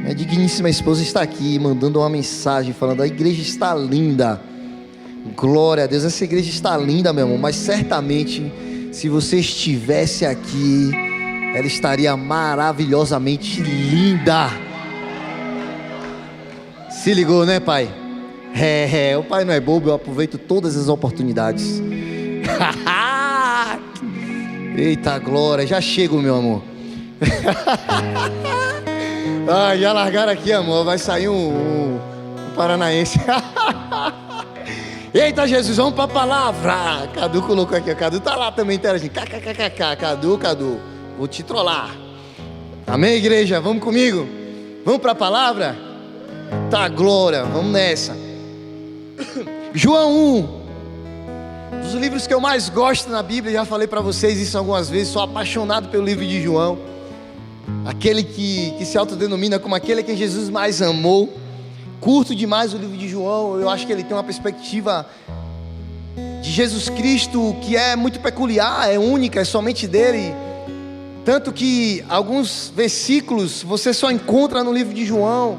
Minha digníssima esposa está aqui mandando uma mensagem falando: a igreja está linda. Glória a Deus, essa igreja está linda, meu amor. Mas certamente, se você estivesse aqui, ela estaria maravilhosamente linda. Se ligou, né, pai? O pai não é bobo, eu aproveito todas as oportunidades. Eita glória, já chego, meu amor. Já largaram aqui, amor. Vai sair um paranaense. Eita Jesus, vamos para a palavra. Cadu colocou aqui, o Cadu tá lá também interagindo. Cadu, vou te trollar. Amém, igreja? Vamos comigo? Vamos para a palavra? Tá, glória, vamos nessa. João 1, dos livros que eu mais gosto na Bíblia. Já falei para vocês isso algumas vezes. Sou apaixonado pelo livro de João, aquele que se autodenomina como aquele que Jesus mais amou. Curto demais o livro de João. Eu acho que ele tem uma perspectiva de Jesus Cristo que é muito peculiar, é única, é somente dele. Tanto que alguns versículos você só encontra no livro de João,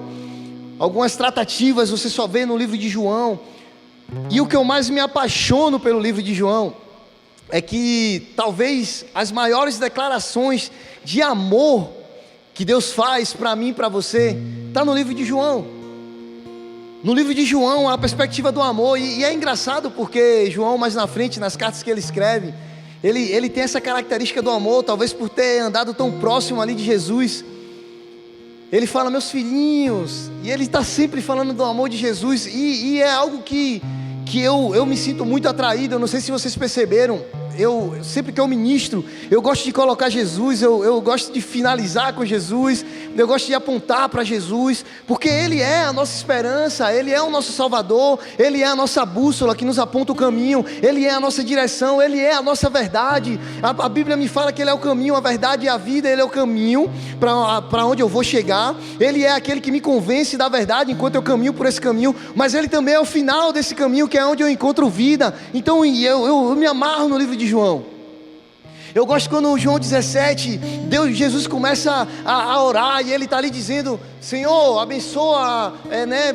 algumas tratativas você só vê no livro de João. E o que eu mais me apaixono pelo livro de João é que talvez as maiores declarações de amor que Deus faz para mim e para você está no livro de João. No livro de João, a perspectiva do amor. E é engraçado porque João, mais na frente, nas cartas que ele escreve, ele tem essa característica do amor. Talvez por ter andado tão próximo ali de Jesus, ele fala: meus filhinhos. E ele está sempre falando do amor de Jesus. E é algo que eu me sinto muito atraído. Eu não sei se vocês perceberam. Sempre que eu ministro, eu gosto de colocar Jesus, eu gosto de finalizar com Jesus, eu gosto de apontar para Jesus, porque Ele é a nossa esperança, Ele é o nosso Salvador, Ele é a nossa bússola que nos aponta o caminho, Ele é a nossa direção, Ele é a nossa verdade. A Bíblia me fala que Ele é o caminho, a verdade e a vida. Ele é o caminho para onde eu vou chegar, Ele é aquele que me convence da verdade enquanto eu caminho por esse caminho, mas Ele também é o final desse caminho, que é onde eu encontro vida. Então eu me amarro no livro de João. Eu gosto quando João 17, Jesus começa a orar e ele está ali dizendo: Senhor, abençoa,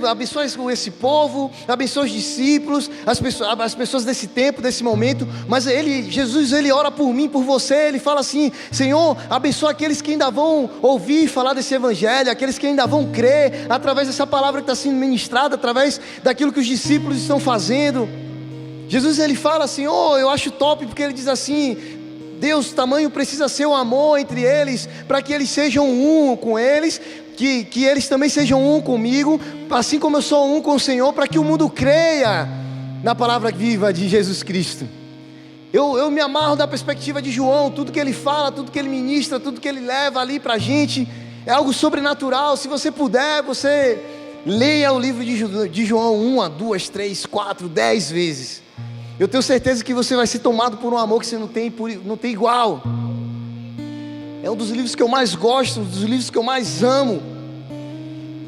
abençoa esse povo, abençoa os discípulos, as pessoas desse tempo, desse momento. Mas Jesus ora por mim, por você. Ele fala assim: Senhor, abençoa aqueles que ainda vão ouvir falar desse evangelho, aqueles que ainda vão crer através dessa palavra que está sendo ministrada, através daquilo que os discípulos estão fazendo. Jesus, ele fala assim: eu acho top, porque ele diz assim: Deus, tamanho precisa ser o amor entre eles, para que eles sejam um com eles, que eles também sejam um comigo, assim como eu sou um com o Senhor, para que o mundo creia na palavra viva de Jesus Cristo. Eu me amarro da perspectiva de João. Tudo que ele fala, tudo que ele ministra, tudo que ele leva ali para a gente é algo sobrenatural. Se você puder, você leia o livro de João 1, 2, 3, 4, 10 vezes. Eu tenho certeza que você vai ser tomado por um amor que você não tem igual. É um dos livros que eu mais gosto, um dos livros que eu mais amo.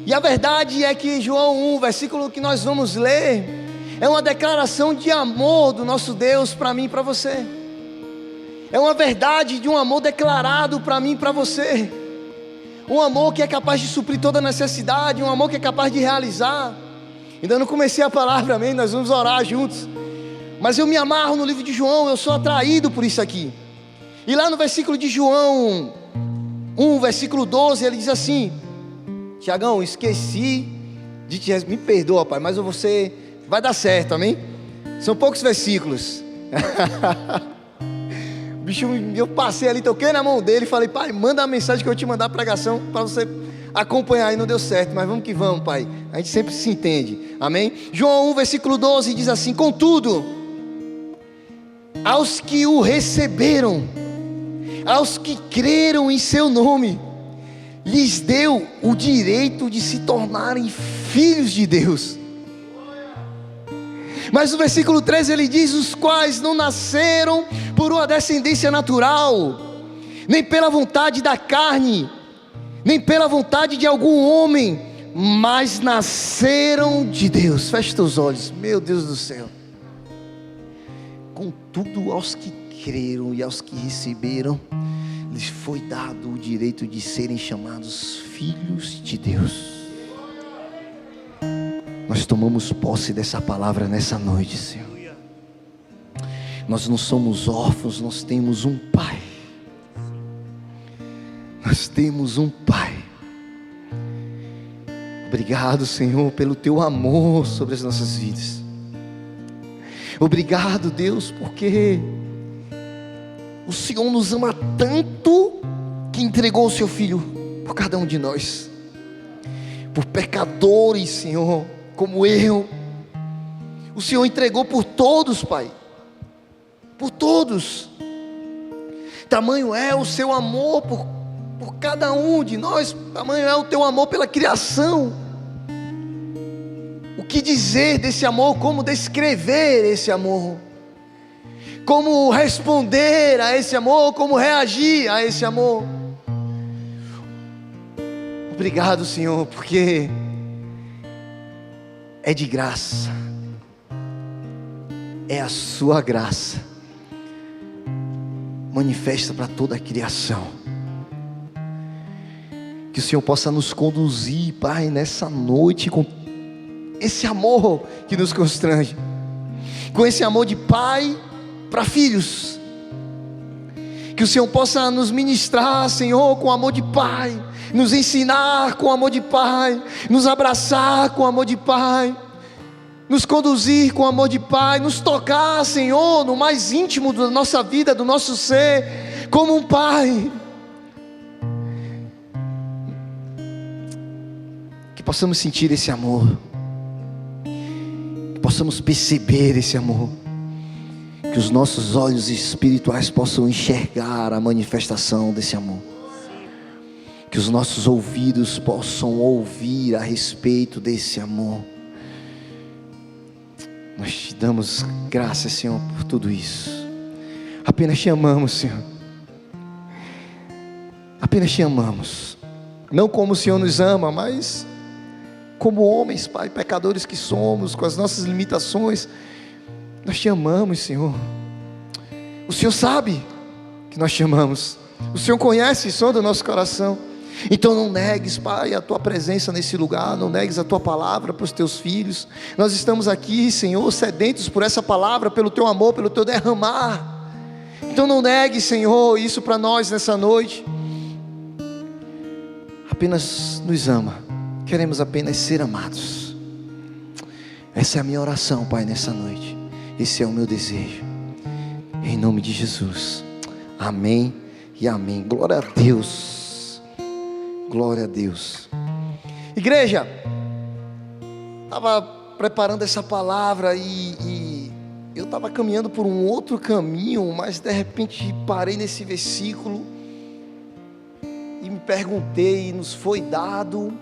E a verdade é que João 1, versículo que nós vamos ler, é uma declaração de amor do nosso Deus para mim e para você. É uma verdade de um amor declarado para mim e para você. Um amor que é capaz de suprir toda necessidade, um amor que é capaz de realizar. Ainda não comecei a palavra, amém? Nós vamos orar juntos. Mas eu me amarro no livro de João, eu sou atraído por isso aqui. E lá no versículo de João 1, versículo 12, ele diz assim: Tiagão, esqueci de te responder. Me perdoa, pai, mas você vai dar certo, amém? São poucos versículos. Bicho, eu passei ali, toquei na mão dele e falei: pai, manda a mensagem que eu vou te mandar a pregação para você acompanhar. E não deu certo, mas vamos que vamos, pai. A gente sempre se entende, amém? João 1, versículo 12 diz assim: contudo, aos que o receberam, aos que creram em seu nome, lhes deu o direito de se tornarem filhos de Deus. Mas no versículo 13 ele diz: os quais não nasceram por uma descendência natural, nem pela vontade da carne, nem pela vontade de algum homem, mas nasceram de Deus. Feche teus olhos, meu Deus do céu. Contudo, aos que creram e aos que receberam, lhes foi dado o direito de serem chamados filhos de Deus. Nós tomamos posse dessa palavra nessa noite, Senhor. Nós não somos órfãos, nós temos um Pai. Nós temos um Pai. Obrigado, Senhor, pelo Teu amor sobre as nossas vidas. Obrigado, Deus, porque o Senhor nos ama tanto que entregou o Seu Filho por cada um de nós. Por pecadores, Senhor, como eu. O Senhor entregou por todos, Pai. Por todos. Tamanho é o Seu amor por cada um de nós. Tamanho é o Teu amor pela criação. O que dizer desse amor? Como descrever esse amor? Como responder a esse amor? Como reagir a esse amor? Obrigado, Senhor, porque é de graça. É a Sua graça manifesta para toda a criação. Que o Senhor possa nos conduzir, Pai, nessa noite com esse amor que nos constrange, com esse amor de pai para filhos. Que o Senhor possa nos ministrar, Senhor, com amor de pai, nos ensinar com amor de pai, nos abraçar com amor de pai, nos conduzir com amor de pai, nos tocar, Senhor, no mais íntimo da nossa vida, do nosso ser, como um pai. Que possamos sentir esse amor, que possamos perceber esse amor, que os nossos olhos espirituais possam enxergar a manifestação desse amor, que os nossos ouvidos possam ouvir a respeito desse amor. Nós te damos graças, Senhor, por tudo isso. Apenas te amamos, Senhor. Apenas te amamos. Não como o Senhor nos ama, mas como homens, Pai, pecadores que somos, com as nossas limitações. Nós te amamos, Senhor. O Senhor sabe que nós te amamos. O Senhor conhece o som do nosso coração. Então não negues, Pai, a Tua presença nesse lugar. Não negues a Tua palavra para os Teus filhos. Nós estamos aqui, Senhor, sedentos por essa palavra, pelo Teu amor, pelo Teu derramar. Então não negues, Senhor, isso para nós nessa noite. Apenas nos ama. Queremos apenas ser amados. Essa é a minha oração, Pai, nessa noite. Esse é o meu desejo. Em nome de Jesus. Amém e amém. Glória a Deus. Glória a Deus. Igreja, estava preparando essa palavra e eu estava caminhando por um outro caminho, mas de repente parei nesse versículo e me perguntei: nos foi dado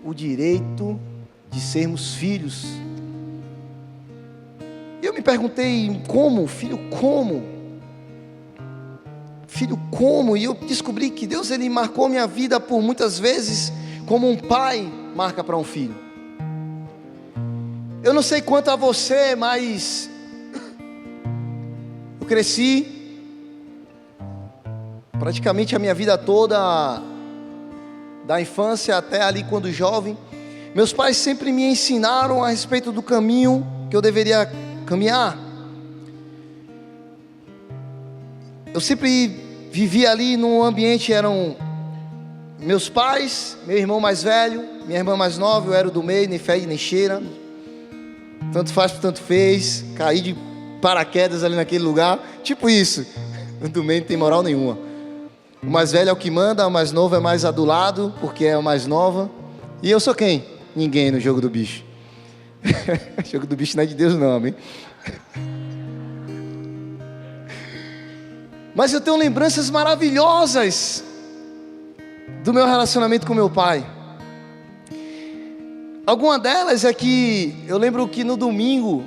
o direito de sermos filhos. Eu me perguntei: como? Filho como? Filho como? E eu descobri que Deus, Ele marcou minha vida por muitas vezes como um pai marca para um filho. Eu não sei quanto a você, mas eu cresci praticamente a minha vida toda, da infância até ali quando jovem. Meus pais sempre me ensinaram a respeito do caminho que eu deveria caminhar. Eu sempre vivi ali num ambiente, eram meus pais, meu irmão mais velho, minha irmã mais nova, eu era o do meio, nem fede nem cheira, tanto faz, tanto fez, caí de paraquedas ali naquele lugar, tipo isso. O do meio não tem moral nenhuma. O mais velho é o que manda, o mais novo é mais adulado, porque é a mais nova. E eu sou quem? Ninguém no jogo do bicho. O jogo do bicho não é de Deus não, amém? Mas eu tenho lembranças maravilhosas do meu relacionamento com meu pai. Alguma delas é que eu lembro que no domingo,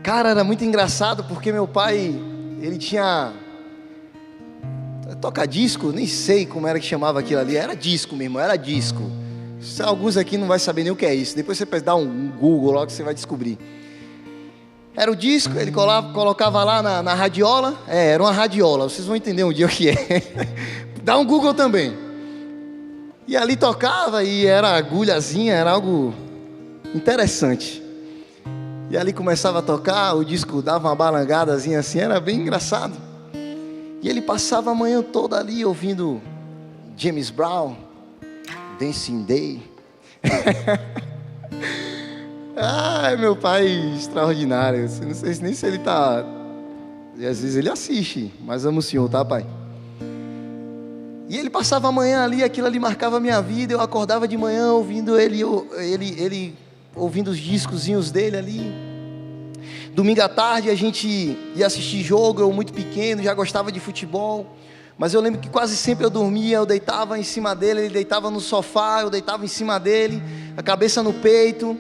cara, era muito engraçado, porque meu pai, ele tinha toca-disco, nem sei como era que chamava aquilo ali, era disco mesmo, era disco. Alguns aqui não vai saber nem o que é isso, depois você dá um Google logo que você vai descobrir. Era o disco, ele colocava lá na radiola, era uma radiola, vocês vão entender um dia o que é. Dá um Google também. E ali tocava e era agulhazinha, era algo interessante. E ali começava a tocar, o disco dava uma balangadazinha assim, era bem engraçado. E ele passava a manhã toda ali ouvindo James Brown, Dancing Day. Ai, meu pai extraordinário. Não sei nem se ele está... E às vezes ele assiste, mas amo o Senhor, tá, pai? E ele passava a manhã ali, aquilo ali marcava a minha vida. Eu acordava de manhã ouvindo ele ouvindo os discozinhos dele ali. Domingo à tarde a gente ia assistir jogo, eu muito pequeno, já gostava de futebol. Mas eu lembro que quase sempre eu dormia, eu deitava em cima dele, ele deitava no sofá, eu deitava em cima dele, a cabeça no peito.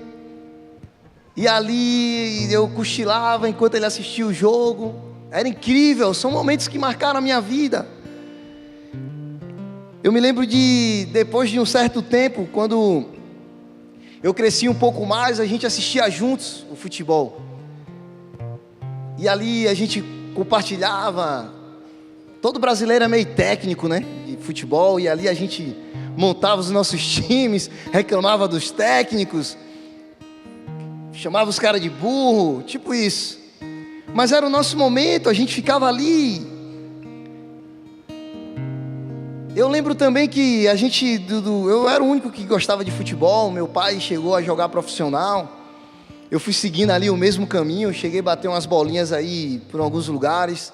E ali eu cochilava enquanto ele assistia o jogo. Era incrível, são momentos que marcaram a minha vida. Eu me lembro depois de um certo tempo, quando eu cresci um pouco mais, a gente assistia juntos o futebol. E ali a gente compartilhava. Todo brasileiro é meio técnico, né? De futebol. E ali a gente montava os nossos times, reclamava dos técnicos, chamava os caras de burro, tipo isso. Mas era o nosso momento, a gente ficava ali. Eu lembro também que eu era o único que gostava de futebol. Meu pai chegou a jogar profissional. Eu fui seguindo ali o mesmo caminho. Cheguei a bater umas bolinhas aí por alguns lugares.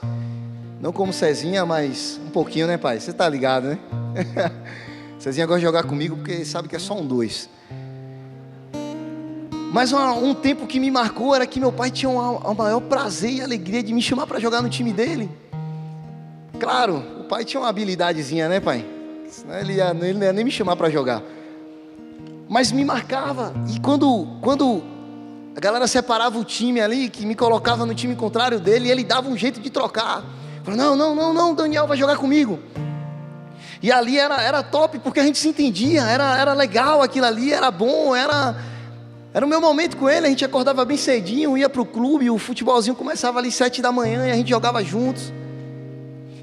Não como Cezinha, mas um pouquinho, né, pai? Você tá ligado, né? Cezinha gosta de jogar comigo porque sabe que é só um 2. Mas um tempo que me marcou era que meu pai tinha o maior prazer e alegria de me chamar para jogar no time dele. Claro, o pai tinha uma habilidadezinha, né, pai? Senão ele não ia nem me chamar para jogar. Mas me marcava. E quando a galera separava o time ali, que me colocava no time contrário dele, ele dava um jeito de trocar. Falou, não, Daniel vai jogar comigo. E ali era top, porque a gente se entendia, era legal aquilo ali, era bom, era o meu momento com ele. A gente acordava bem cedinho, ia pro clube, o futebolzinho começava ali 7 da manhã e a gente jogava juntos.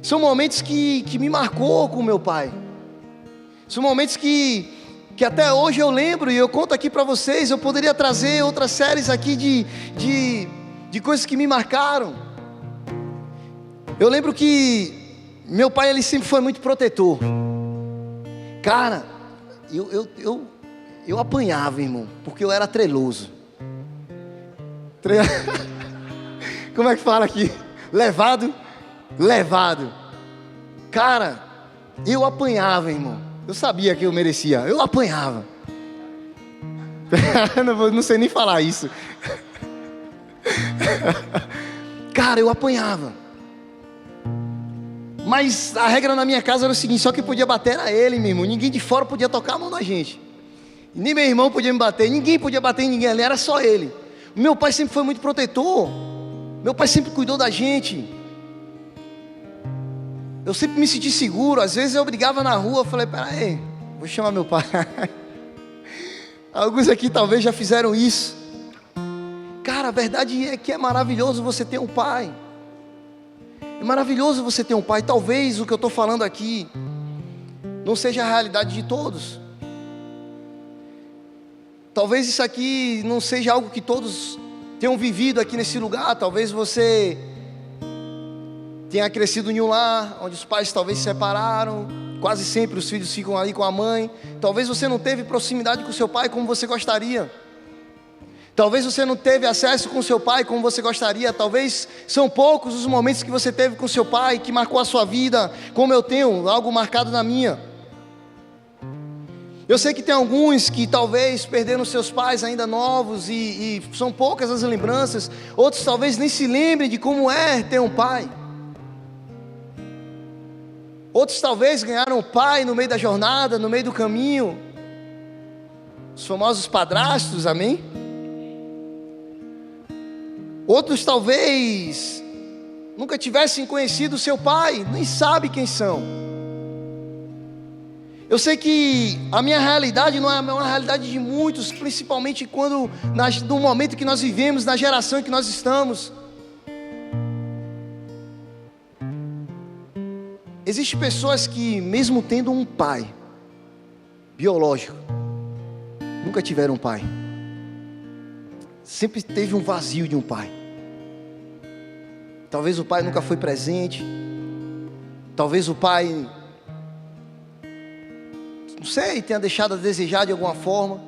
São momentos que me marcou com o meu pai. São momentos que até hoje eu lembro e eu conto aqui para vocês. Eu poderia trazer outras séries aqui de coisas que me marcaram. Eu lembro que meu pai, ele sempre foi muito protetor. Cara, eu apanhava, irmão, porque eu era treloso. Como é que fala aqui? Levado. Cara, eu apanhava, irmão. Eu sabia que eu merecia. Eu apanhava. Não sei nem falar isso. Cara, eu apanhava. Mas a regra na minha casa era o seguinte: só que podia bater era ele, meu irmão. Ninguém de fora podia tocar a mão na gente. Nem meu irmão podia me bater. Ninguém podia bater em ninguém ali, era só ele. Meu pai sempre foi muito protetor. Meu pai sempre cuidou da gente. Eu sempre me senti seguro. Às vezes eu brigava na rua, eu falei, peraí, vou chamar meu pai. Alguns aqui talvez já fizeram isso. Cara, a verdade é que é maravilhoso você ter um pai. É maravilhoso você ter um pai. Talvez o que eu estou falando aqui não seja a realidade de todos. Talvez isso aqui não seja algo que todos tenham vivido aqui nesse lugar. Talvez você tenha crescido em um lar onde os pais talvez se separaram. Quase sempre os filhos ficam ali com a mãe. Talvez você não teve proximidade com seu pai como você gostaria. Talvez você não teve acesso com seu pai como você gostaria. Talvez são poucos os momentos que você teve com seu pai, que marcou a sua vida, como eu tenho algo marcado na minha. Eu sei que tem alguns que talvez perderam seus pais ainda novos e são poucas as lembranças. Outros talvez nem se lembrem de como é ter um pai. Outros talvez ganharam um pai no meio da jornada, no meio do caminho. Os famosos padrastos, amém? Outros talvez nunca tivessem conhecido o seu pai, nem sabe quem são. Eu sei que a minha realidade não é uma realidade de muitos, principalmente no momento que nós vivemos, na geração em que nós estamos. Existem pessoas que, mesmo tendo um pai biológico, nunca tiveram um pai. Sempre teve um vazio de um pai. Talvez o pai nunca foi presente. Talvez o pai, não sei, tenha deixado a desejar de alguma forma.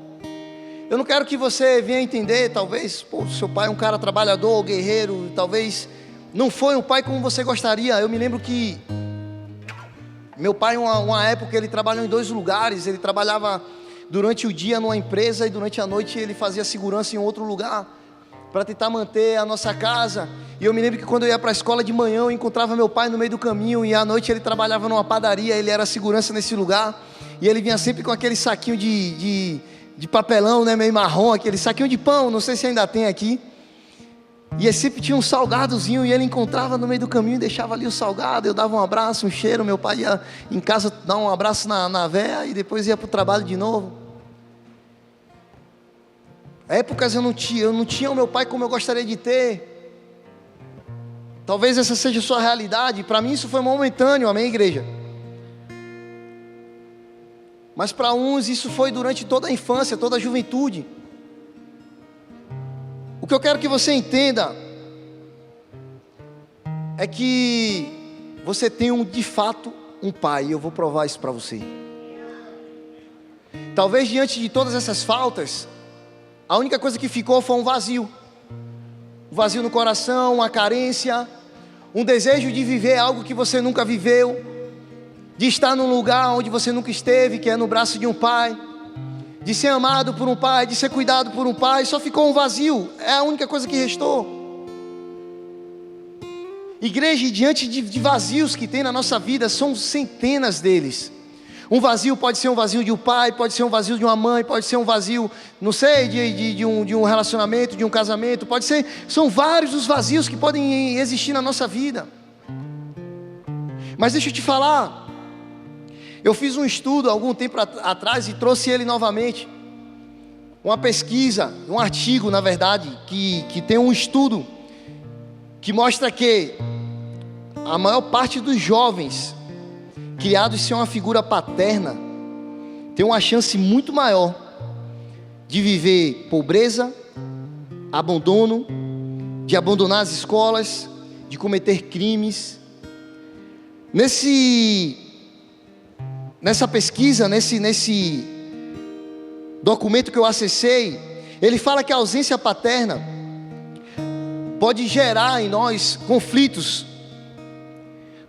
Eu não quero que você venha entender, talvez, seu pai é um cara trabalhador, guerreiro, talvez não foi um pai como você gostaria. Eu me lembro que meu pai, uma época, ele trabalhou em 2 lugares. Ele trabalhava durante o dia numa empresa e durante a noite ele fazia segurança em outro lugar, para tentar manter a nossa casa. E eu me lembro que quando eu ia para a escola de manhã, eu encontrava meu pai no meio do caminho, e à noite ele trabalhava numa padaria, ele era segurança nesse lugar, e ele vinha sempre com aquele saquinho de papelão, né, meio marrom, aquele saquinho de pão, não sei se ainda tem aqui, e ele sempre tinha um salgadozinho, e ele encontrava no meio do caminho e deixava ali o salgado. Eu dava um abraço, um cheiro, meu pai ia em casa dar um abraço na véia, e depois ia para o trabalho de novo. Épocas eu não tinha o meu pai como eu gostaria de ter. Talvez essa seja a sua realidade. Para mim isso foi momentâneo, amém, igreja? Mas para uns isso foi durante toda a infância, toda a juventude. O que eu quero que você entenda é que você tem de fato um pai, e eu vou provar isso para você. Talvez diante de todas essas faltas, a única coisa que ficou foi um vazio. Um vazio no coração, uma carência, um desejo de viver algo que você nunca viveu, de estar num lugar onde você nunca esteve, que é no braço de um pai, de ser amado por um pai, de ser cuidado por um pai. Só ficou um vazio, é a única coisa que restou. Igreja, diante de vazios que tem na nossa vida, são centenas deles. Um vazio pode ser um vazio de um pai, pode ser um vazio de uma mãe, pode ser um vazio, não sei, de um relacionamento, de um casamento, pode ser, são vários os vazios que podem existir na nossa vida. Mas deixa eu te falar, eu fiz um estudo há algum tempo atrás e trouxe ele novamente, uma pesquisa, um artigo na verdade, que tem um estudo, que mostra que a maior parte dos jovens criados sem uma figura paterna tem uma chance muito maior de viver pobreza, abandono, de abandonar as escolas, de cometer crimes. Nessa pesquisa, nesse documento que eu acessei, ele fala que a ausência paterna pode gerar em nós conflitos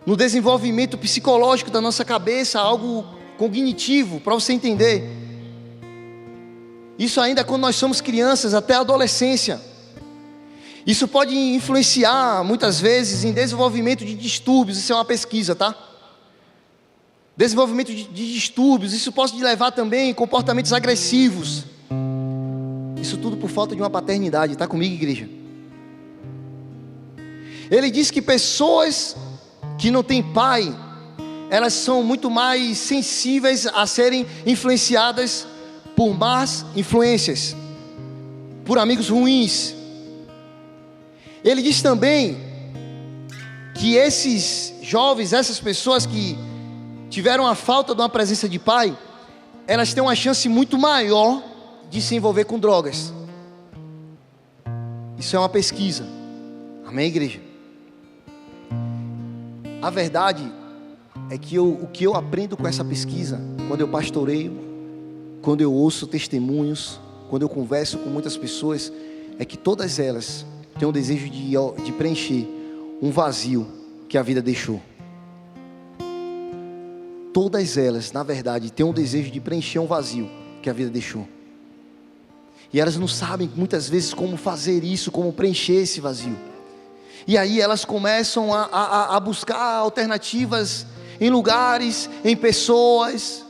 no desenvolvimento psicológico da nossa cabeça, algo cognitivo, para você entender. Isso ainda quando nós somos crianças, até a adolescência. Isso pode influenciar, muitas vezes, em desenvolvimento de distúrbios. Isso é uma pesquisa, tá? Desenvolvimento de distúrbios. Isso pode levar também a comportamentos agressivos. Isso tudo por falta de uma paternidade. Está comigo, igreja? Ele diz que pessoas que não têm pai, elas são muito mais sensíveis a serem influenciadas por más influências, por amigos ruins. Ele diz também que esses jovens, essas pessoas que tiveram a falta de uma presença de pai, elas têm uma chance muito maior de se envolver com drogas. Isso é uma pesquisa. Amém, igreja? A verdade é que o que eu aprendo com essa pesquisa, quando eu pastoreio, quando eu ouço testemunhos, quando eu converso com muitas pessoas, é que todas elas têm um desejo de preencher um vazio que a vida deixou. Todas elas, na verdade, têm um desejo de preencher um vazio que a vida deixou. E elas não sabem muitas vezes como fazer isso, como preencher esse vazio. E aí elas começam a buscar alternativas em lugares, em pessoas.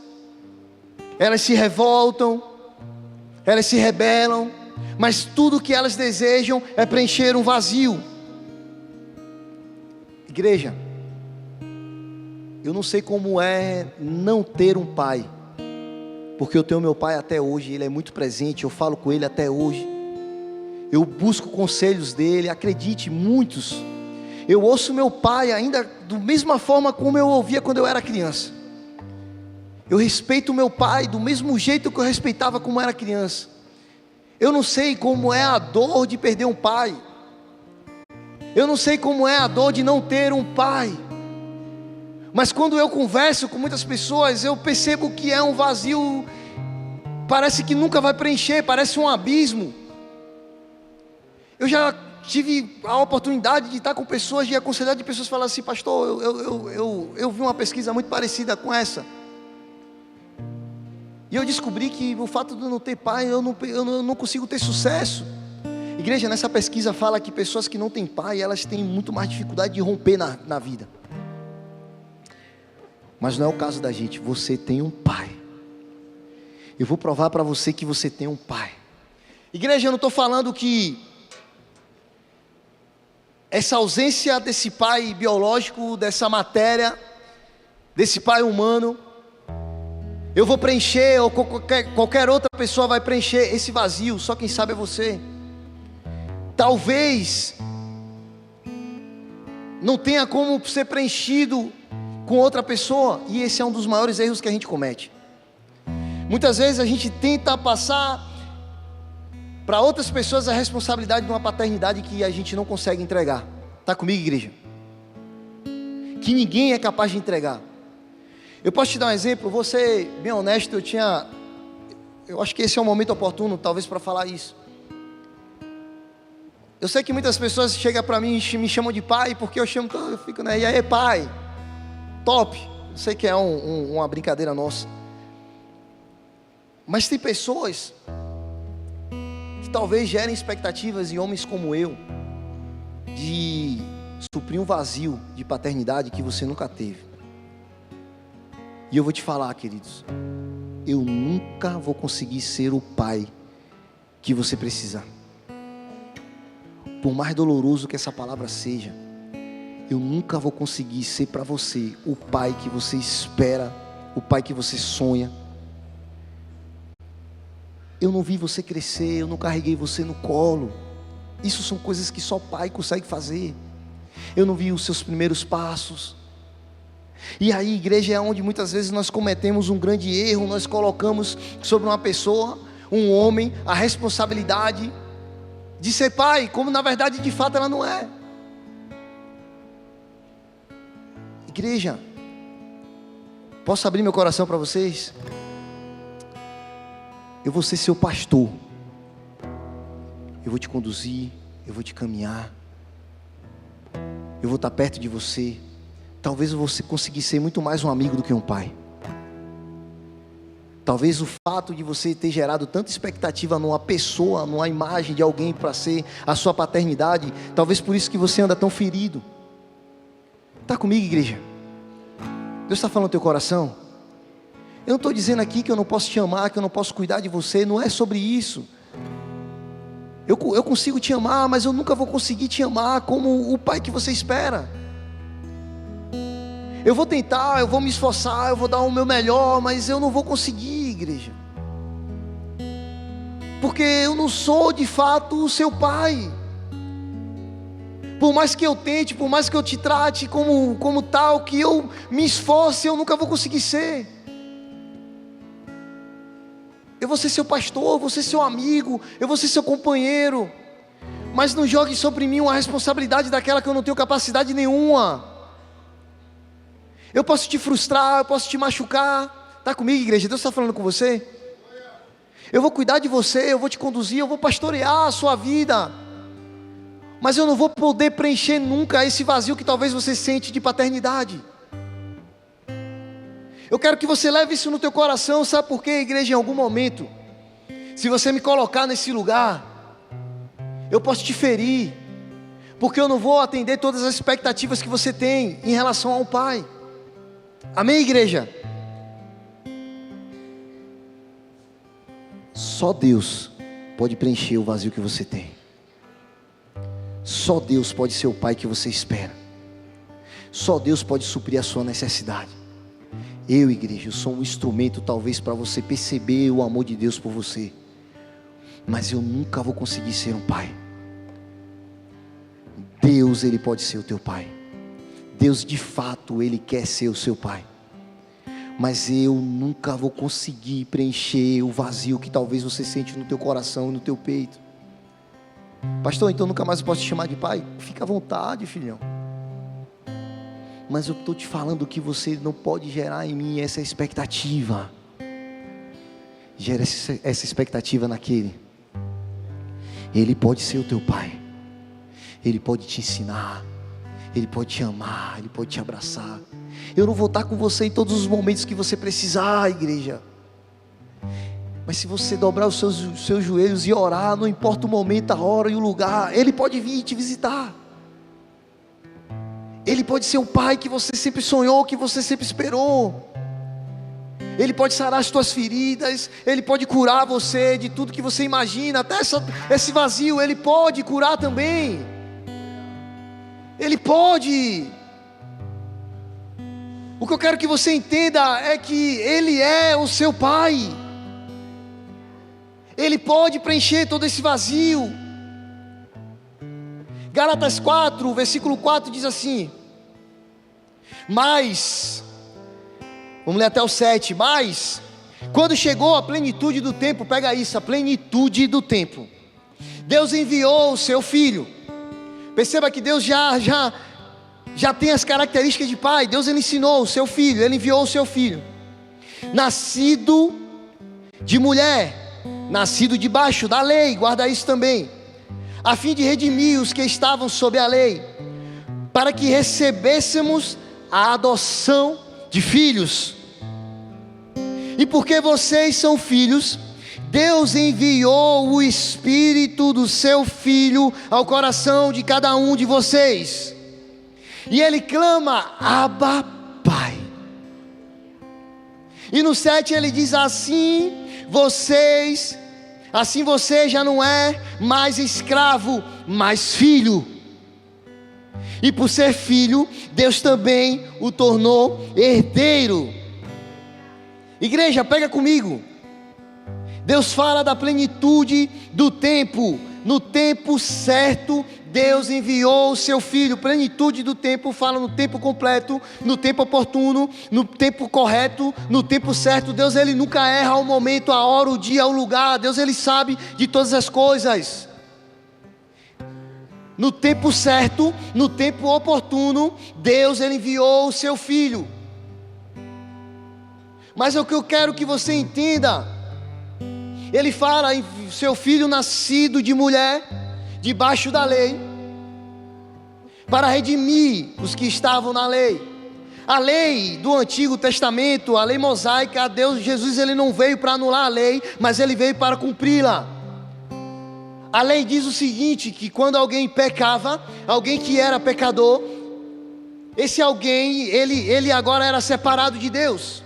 Elas se revoltam, elas se rebelam, mas tudo que elas desejam é preencher um vazio. Igreja, eu não sei como é não ter um pai, porque eu tenho meu pai até hoje, ele é muito presente, eu falo com ele até hoje. Eu busco conselhos dele, acredite, muitos. Eu ouço meu pai ainda da mesma forma como eu ouvia quando eu era criança. Eu respeito meu pai do mesmo jeito que eu respeitava como era criança. Eu não sei como é a dor de perder um pai. Eu não sei como é a dor de não ter um pai. Mas quando eu converso com muitas pessoas, eu percebo que é um vazio, parece que nunca vai preencher, parece um abismo. Eu já tive a oportunidade de estar com pessoas, de aconselhar de pessoas, falar assim: pastor, eu vi uma pesquisa muito parecida com essa. E eu descobri que o fato de eu não ter pai, eu não consigo ter sucesso. Igreja, nessa pesquisa fala que pessoas que não têm pai, elas têm muito mais dificuldade de romper na vida. Mas não é o caso da gente. Você tem um pai. Eu vou provar para você que você tem um pai. Igreja, eu não estou falando que essa ausência desse pai biológico, dessa matéria, desse pai humano, eu vou preencher, ou qualquer outra pessoa vai preencher esse vazio. Só quem sabe é você. Talvez não tenha como ser preenchido com outra pessoa, e esse é um dos maiores erros que a gente comete. Muitas vezes a gente tenta passar para outras pessoas a responsabilidade de uma paternidade que a gente não consegue entregar. Está comigo, igreja? Que ninguém é capaz de entregar. Eu posso te dar um exemplo, vou ser bem honesto, eu acho que esse é o momento oportuno, talvez, para falar isso. Eu sei que muitas pessoas chegam para mim e me chamam de pai, porque eu fico, né? E aí, pai? Top. Eu sei que é uma brincadeira nossa. Mas tem pessoas que talvez gerem expectativas em homens como eu, de suprir um vazio de paternidade que você nunca teve. E eu vou te falar, queridos, eu nunca vou conseguir ser o pai que você precisar. Por mais doloroso que essa palavra seja, eu nunca vou conseguir ser para você o pai que você espera, o pai que você sonha. Eu não vi você crescer, eu não carreguei você no colo. Isso são coisas que só pai consegue fazer. Eu não vi os seus primeiros passos. E aí, igreja, é onde muitas vezes nós cometemos um grande erro. Nós colocamos sobre uma pessoa, um homem, a responsabilidade de ser pai, como na verdade, de fato, ela não é. Igreja, posso abrir meu coração para vocês? Eu vou ser seu pastor. Eu vou te conduzir, eu vou te caminhar. Eu vou estar perto de você. Talvez você conseguir ser muito mais um amigo do que um pai. Talvez o fato de você ter gerado tanta expectativa numa pessoa, numa imagem de alguém para ser a sua paternidade, talvez por isso que você anda tão ferido. Está comigo, igreja? Deus está falando no teu coração? Eu não estou dizendo aqui que eu não posso te amar, que eu não posso cuidar de você, não é sobre isso. Eu consigo te amar, mas eu nunca vou conseguir te amar como o pai que você espera. Eu vou tentar, eu vou me esforçar, eu vou dar o meu melhor, mas eu não vou conseguir, igreja. Porque eu não sou de fato o seu pai. Por mais que eu tente, por mais que eu te trate como tal, que eu me esforce, eu nunca vou conseguir ser. Eu vou ser seu pastor, eu vou ser seu amigo, eu vou ser seu companheiro. Mas não jogue sobre mim uma responsabilidade daquela que eu não tenho capacidade nenhuma. Eu posso te frustrar, eu posso te machucar. Está comigo, igreja? Deus está falando com você? Eu vou cuidar de você, eu vou te conduzir, eu vou pastorear a sua vida. Mas eu não vou poder preencher nunca esse vazio que talvez você sente de paternidade. Eu quero que você leve isso no teu coração. Sabe por quê, igreja? Em algum momento, se você me colocar nesse lugar, eu posso te ferir, porque eu não vou atender todas as expectativas que você tem em relação ao pai. Amém, igreja? Só Deus pode preencher o vazio que você tem. Só Deus pode ser o pai que você espera. Só Deus pode suprir a sua necessidade. Eu, igreja, eu sou um instrumento talvez para você perceber o amor de Deus por você, mas eu nunca vou conseguir ser um pai. Deus, Ele pode ser o teu pai. Deus de fato, Ele quer ser o seu pai. Mas eu nunca vou conseguir preencher o vazio que talvez você sente no teu coração e no teu peito. Pastor, então nunca mais eu posso te chamar de pai? Fica à vontade, filhão. Mas eu estou te falando que você não pode gerar em mim essa expectativa. Gera essa expectativa naquele. Ele pode ser o teu pai. Ele pode te ensinar. Ele pode te amar. Ele pode te abraçar. Eu não vou estar com você em todos os momentos que você precisar, igreja. Mas se você dobrar os seus joelhos e orar, não importa o momento, a hora e o lugar, Ele pode vir te visitar. Ele pode ser o pai que você sempre sonhou, que você sempre esperou. Ele pode sarar as tuas feridas. Ele pode curar você de tudo que você imagina. Até esse vazio, Ele pode curar também. Ele pode. O que eu quero que você entenda é que Ele é o seu pai. Ele pode preencher todo esse vazio. Gálatas 4, versículo 4 diz assim: mas, vamos ler até o 7, mas, quando chegou a plenitude do tempo, pega isso, a plenitude do tempo, Deus enviou o seu filho. Perceba que Deus já tem as características de pai. Deus, Ele ensinou o seu filho, Ele enviou o seu filho, nascido de mulher, nascido debaixo da lei, guarda isso também, a fim de redimir os que estavam sob a lei, para que recebêssemos a adoção de filhos. E porque vocês são filhos, Deus enviou o Espírito do seu Filho ao coração de cada um de vocês, e Ele clama: Abba, Pai. E no 7 Ele diz: assim você já não é mais escravo, mas filho. E por ser filho, Deus também o tornou herdeiro. Igreja, pega comigo. Deus fala da plenitude do tempo. No tempo certo, Deus enviou o seu filho. Plenitude do tempo fala no tempo completo, no tempo oportuno, no tempo correto, no tempo certo. Deus, Ele nunca erra o momento, a hora, o dia, o lugar. Deus, Ele sabe de todas as coisas. No tempo certo, no tempo oportuno, Deus, Ele enviou o seu filho. Mas é o que eu quero que você entenda. Ele fala em seu filho nascido de mulher, debaixo da lei, para redimir os que estavam na lei. A lei do Antigo Testamento, a lei mosaica, Jesus, Ele não veio para anular a lei, mas Ele veio para cumpri-la. A lei diz o seguinte, que quando alguém pecava, alguém que era pecador, esse alguém, ele agora era separado de Deus.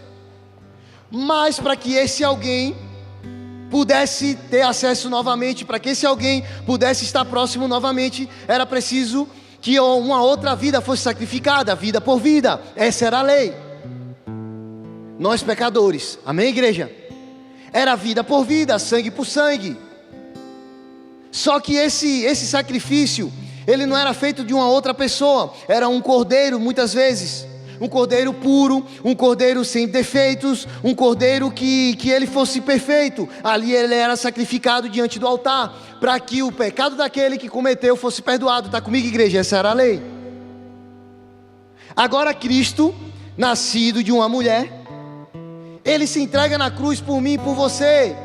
Mas para que esse alguém pudesse ter acesso novamente, para que esse alguém pudesse estar próximo novamente, era preciso que uma outra vida fosse sacrificada, vida por vida. Essa era a lei. Nós pecadores, amém, igreja? Era vida por vida, sangue por sangue. Só que esse sacrifício, ele não era feito de uma outra pessoa. Era um cordeiro, muitas vezes, um cordeiro puro, um cordeiro sem defeitos, um cordeiro que ele fosse perfeito. Ali ele era sacrificado diante do altar, para que o pecado daquele que cometeu fosse perdoado. Está comigo, igreja? Essa era a lei. Agora Cristo, nascido de uma mulher, Ele se entrega na cruz por mim e por você.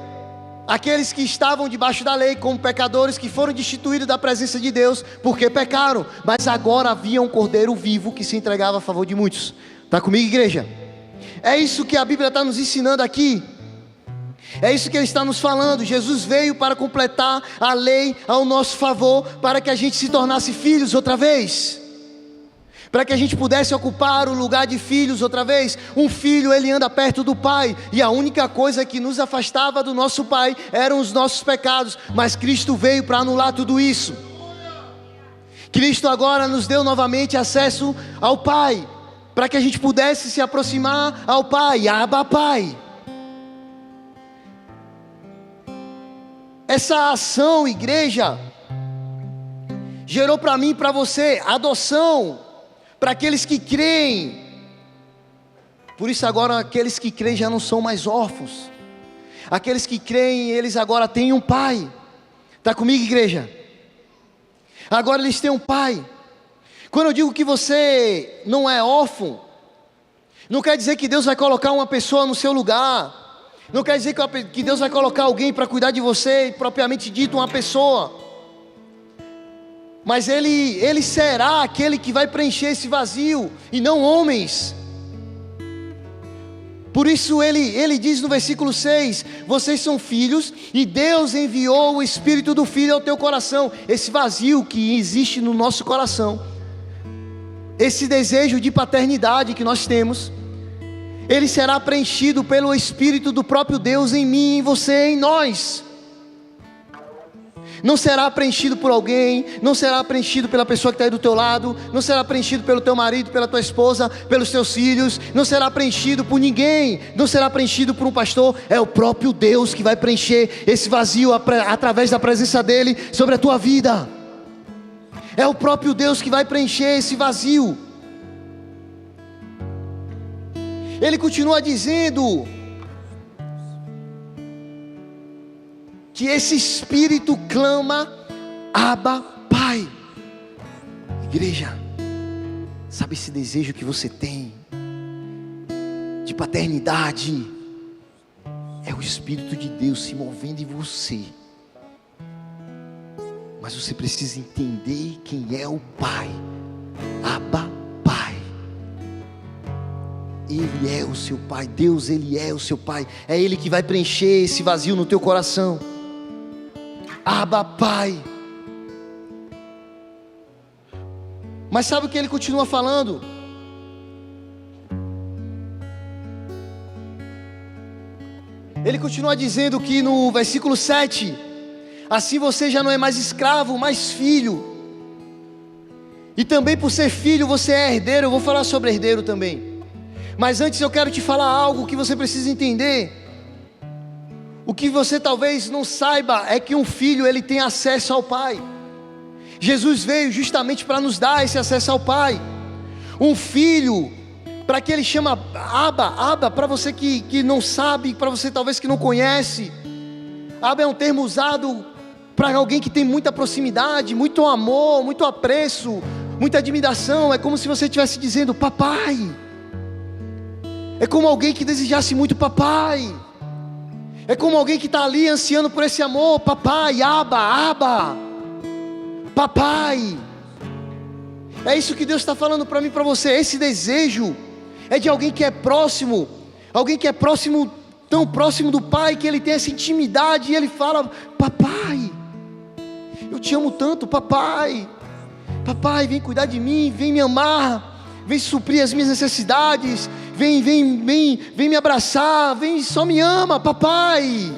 Aqueles que estavam debaixo da lei como pecadores, que foram destituídos da presença de Deus porque pecaram, mas agora havia um cordeiro vivo que se entregava a favor de muitos. Está comigo, igreja? É isso que a Bíblia está nos ensinando aqui. É isso que Ele está nos falando. Jesus veio para completar a lei ao nosso favor, para que a gente se tornasse filhos outra vez, para que a gente pudesse ocupar o lugar de filhos outra vez. Um filho, ele anda perto do pai, e a única coisa que nos afastava do nosso pai eram os nossos pecados, mas Cristo veio para anular tudo isso. Cristo agora nos deu novamente acesso ao Pai, para que a gente pudesse se aproximar ao Pai, Abba, Pai. Essa ação, igreja, gerou para mim e para você adoção, para aqueles que creem. Por isso agora aqueles que creem já não são mais órfãos. Aqueles que creem, eles agora têm um pai. Está comigo, igreja? Agora eles têm um pai. Quando eu digo que você não é órfão, não quer dizer que Deus vai colocar uma pessoa no seu lugar. Não quer dizer que Deus vai colocar alguém para cuidar de você, propriamente dito, uma pessoa. Mas Ele será aquele que vai preencher esse vazio, e não homens. Por isso ele diz no versículo 6, vocês são filhos, e Deus enviou o Espírito do Filho ao teu coração. Esse vazio que existe no nosso coração, esse desejo de paternidade que nós temos, ele será preenchido pelo Espírito do próprio Deus em mim, em você, em nós. Não será preenchido por alguém, não será preenchido pela pessoa que está aí do teu lado, não será preenchido pelo teu marido, pela tua esposa, pelos teus filhos, não será preenchido por ninguém, não será preenchido por um pastor. É o próprio Deus que vai preencher esse vazio através da presença dEle sobre a tua vida. É o próprio Deus que vai preencher esse vazio. Ele continua dizendo que esse Espírito clama, Abba, Pai. Igreja, sabe esse desejo que você tem de paternidade? É o Espírito de Deus se movendo em você. Mas você precisa entender quem é o Pai. Abba, Pai. Ele é o seu Pai. Deus, Ele é o seu Pai. É Ele que vai preencher esse vazio no teu coração. Abba, Pai. Mas sabe o que ele continua falando? Ele continua dizendo que no versículo 7, assim você já não é mais escravo, mas filho. E também por ser filho você é herdeiro. Eu vou falar sobre herdeiro também. Mas antes eu quero te falar algo que você precisa entender. O que você talvez não saiba é que um filho, ele tem acesso ao Pai. Jesus veio justamente para nos dar esse acesso ao Pai. Um filho, para que ele chama Abba, para você que não sabe, para você talvez que não conhece. Abba é um termo usado para alguém que tem muita proximidade, muito amor, muito apreço, muita admiração. É como se você estivesse dizendo papai. É como alguém que desejasse muito papai. É como alguém que está ali ansiando por esse amor. Papai, Abba, papai. É isso que Deus está falando para mim e para você. Esse desejo é de alguém que é próximo. Alguém que é próximo, tão próximo do Pai, que ele tem essa intimidade. E ele fala, papai, eu te amo tanto, papai. Papai, vem cuidar de mim, vem me amar, vem suprir as minhas necessidades, vem me abraçar, só me ama, papai.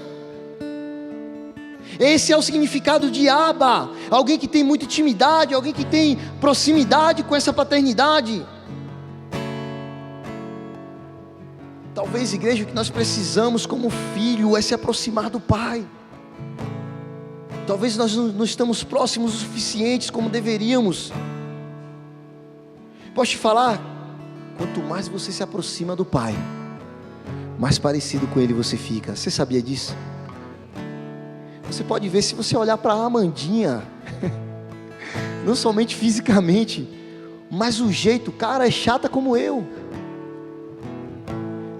Esse é o significado de Abba, alguém que tem muita intimidade, alguém que tem proximidade com essa paternidade. Talvez, igreja, o que nós precisamos como filho é se aproximar do Pai. Talvez nós não estamos próximos o suficientes como deveríamos. Posso te falar? Quanto mais você se aproxima do Pai, mais parecido com Ele você fica. Você sabia disso? Você pode ver, se você olhar para a Amandinha, não somente fisicamente, mas o jeito, cara, é chata como eu.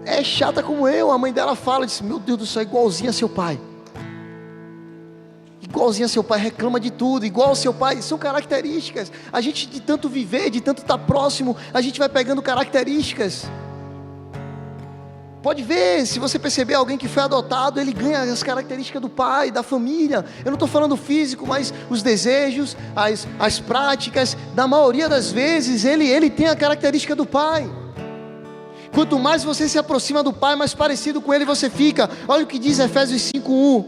É chata como eu. A mãe dela fala, diz, meu Deus do céu, igualzinha a seu pai. Igualzinho a seu pai, reclama de tudo, igual ao seu pai. São características. A gente, de tanto viver, de tanto estar próximo, a gente vai pegando características. Pode ver, se você perceber alguém que foi adotado, ele ganha as características do pai, da família. Eu não estou falando físico, mas os desejos, as práticas, da maioria das vezes, ele tem a característica do pai. Quanto mais você se aproxima do Pai, mais parecido com Ele você fica. Olha o que diz Efésios 5:1.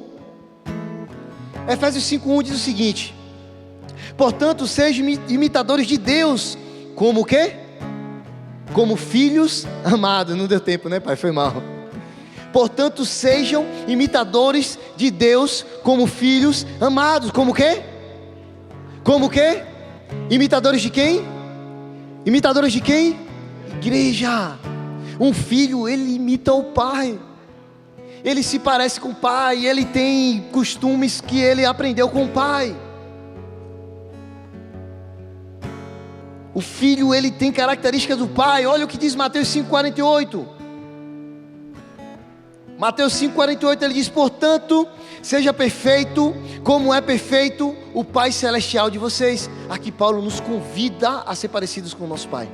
Efésios 5:1 diz o seguinte: portanto, sejam imitadores de Deus, como o quê? Como filhos amados. Não deu tempo, né, pai? Foi mal. Portanto, sejam imitadores de Deus, como filhos amados. Como o quê? Como o quê? Imitadores de quem? Imitadores de quem? Igreja. Um filho, ele imita o pai. Ele se parece com o pai, ele tem costumes que ele aprendeu com o pai. O filho, ele tem características do pai. Olha o que diz Mateus 5,48. Mateus 5,48, ele diz: portanto, seja perfeito, como é perfeito o Pai Celestial de vocês. Aqui Paulo nos convida a ser parecidos com o nosso Pai.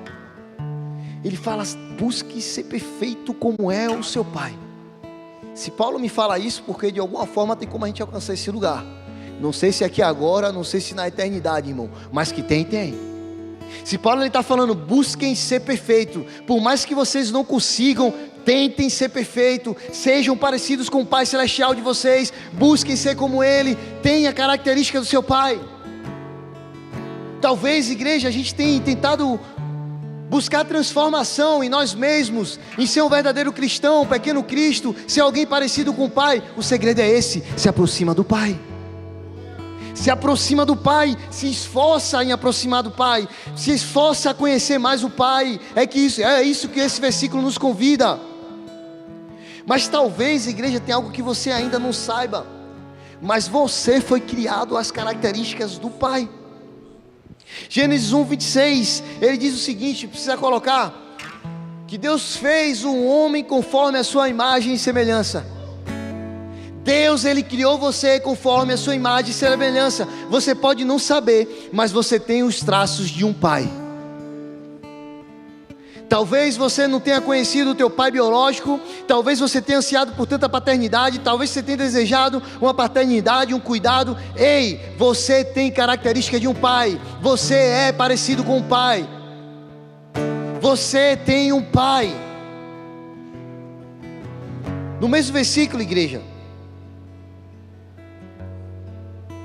Ele fala: busque ser perfeito como é o seu Pai. Se Paulo me fala isso, porque de alguma forma tem como a gente alcançar esse lugar. Não sei se aqui agora, não sei se na eternidade, irmão, mas que tem. Se Paulo está falando, busquem ser perfeito, por mais que vocês não consigam, tentem ser perfeito, sejam parecidos com o Pai Celestial de vocês, busquem ser como Ele, tenha a característica do seu Pai. Talvez, igreja, a gente tenha tentado buscar transformação em nós mesmos, em ser um verdadeiro cristão, um pequeno Cristo, ser alguém parecido com o Pai. O segredo é esse: se aproxima do Pai. Se aproxima do Pai, se esforça em aproximar do Pai, se esforça a conhecer mais o Pai. É isso que esse versículo nos convida. Mas talvez, igreja, tem algo que você ainda não saiba, mas você foi criado às características do Pai. Gênesis 1:26, ele diz o seguinte, precisa colocar, que Deus fez um homem conforme a sua imagem e semelhança. Deus, Ele criou você conforme a sua imagem e semelhança. Você pode não saber, mas você tem os traços de um pai. Talvez você não tenha conhecido o teu pai biológico, talvez você tenha ansiado por tanta paternidade, talvez você tenha desejado uma paternidade, um cuidado. Ei, você tem característica de um pai, você é parecido com um pai, você tem um pai. No mesmo versículo, igreja,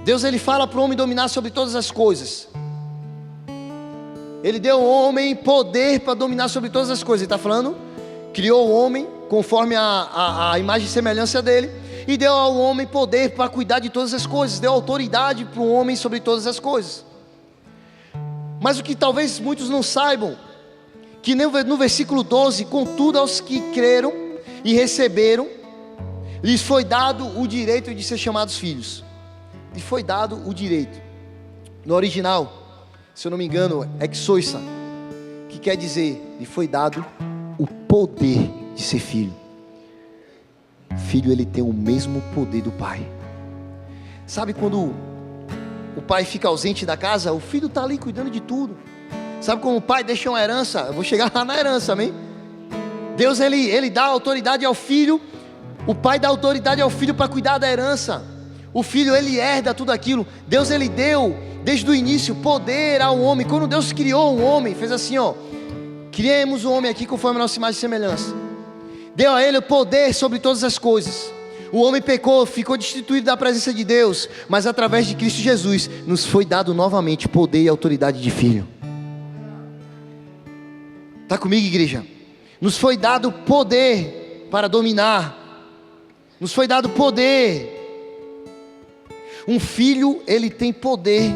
Deus, Ele fala para o homem dominar sobre todas as coisas. Ele deu ao homem poder para dominar sobre todas as coisas. Ele está falando, criou o homem conforme a imagem e semelhança dele, e deu ao homem poder para cuidar de todas as coisas, deu autoridade para o homem sobre todas as coisas. Mas o que talvez muitos não saibam, que no versículo 12, contudo aos que creram e receberam, lhes foi dado o direito de ser chamados filhos. E foi dado o direito. No original, se eu não me engano, exoissa, que quer dizer, lhe foi dado o poder de ser filho. Filho, ele tem o mesmo poder do pai. Sabe quando o pai fica ausente da casa, o filho está ali cuidando de tudo. Sabe como o pai deixa uma herança? Eu vou chegar lá na herança, amém? Deus, ele dá autoridade ao filho. O pai dá autoridade ao filho para cuidar da herança. O filho, ele herda tudo aquilo. Deus, ele deu desde o início poder ao homem. Quando Deus criou o homem, fez assim, ó: criemos o homem aqui conforme a nossa imagem e semelhança. Deu a ele o poder sobre todas as coisas. O homem pecou, ficou destituído da presença de Deus, mas através de Cristo Jesus nos foi dado novamente poder e autoridade de filho. Está comigo, igreja? Nos foi dado poder para dominar. Nos foi dado poder. Um filho, ele tem poder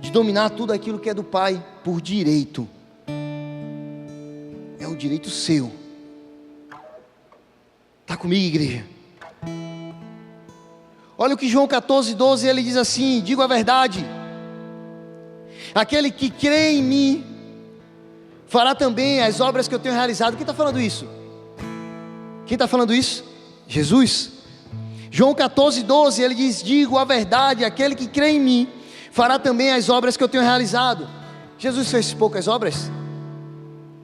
de dominar tudo aquilo que é do pai por direito. É o direito seu. Está comigo, igreja? Olha o que João 14:12, ele diz assim: digo a verdade, aquele que crê em mim fará também as obras que eu tenho realizado. Quem está falando isso? Quem está falando isso? Jesus. João 14:12, ele diz: digo a verdade, aquele que crê em mim fará também as obras que eu tenho realizado. Jesus fez poucas obras?